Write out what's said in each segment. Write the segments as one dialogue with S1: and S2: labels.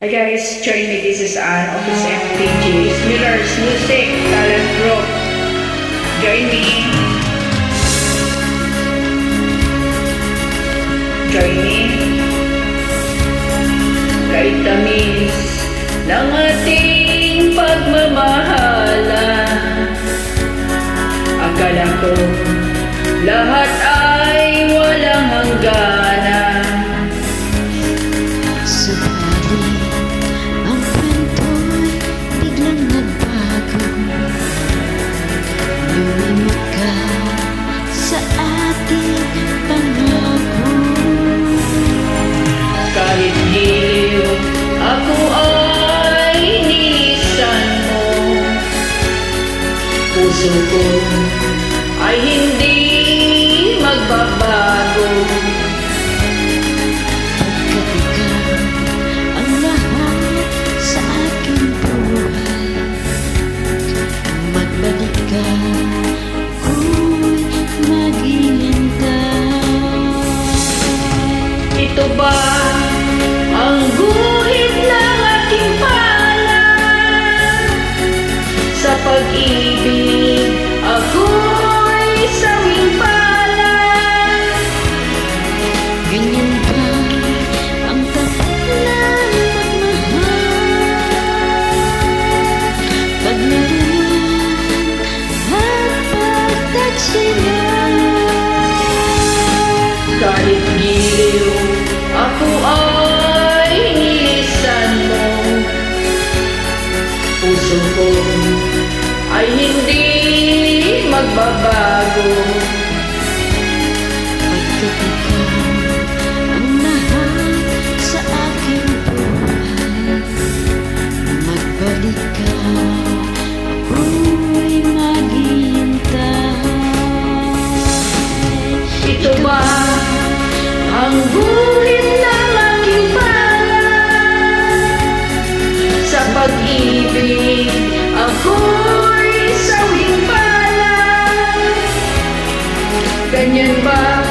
S1: Hi guys, join me. This is Anne of this MTG Miller's Music Talent Group. Join me. Join me. Kahit tamis ng ating pagmamahalan, akala ko lahat ay walang hangganan. Kahit giliw, ako ay nilisan mo. Puso ko ay hindi magbabago.
S2: Pagkat ikaw ang lahat sa aking buhay, magbalik ka, ako'y maghihintay.
S1: Ito ba ang guhit ng aking palad? Sa pag-ibig ako'y sawing palad.
S2: Ganyan ba ang tapat ng pagmamahal? Pag narinig at pagtagsilan,
S1: Kahit giliw, ako ay nilisan mo. Puso ko ay hindi magbabago.
S2: pagkat ikaw ang lahat sa aking buhay, magbalik ka, ako'y maghihintay.
S1: Ito ba ang guhit ng aking palad? Sa pag-ibig ako'y sawing palad. Ganyan ba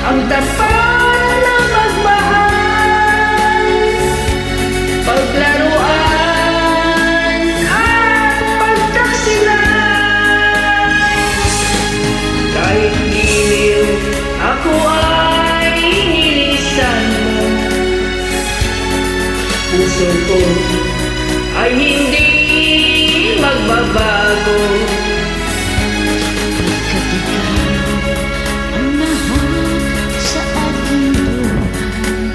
S1: ang tapat na magmahal? Paglaruan at pagtaksilan. Kahit giliw, ako ay nilisan mo. Puso ko ay hindi magbabago.
S2: Pagkat ikaw ang lahat sa aking buhay,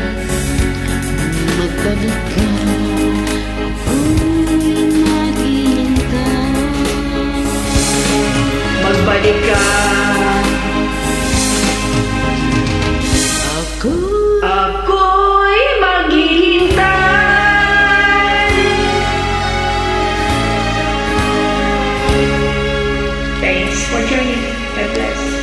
S2: magbalik ka, ako'y maghihintay.
S1: Magbalik ka, ako'y maghihintay. Thanks for joining. God bless.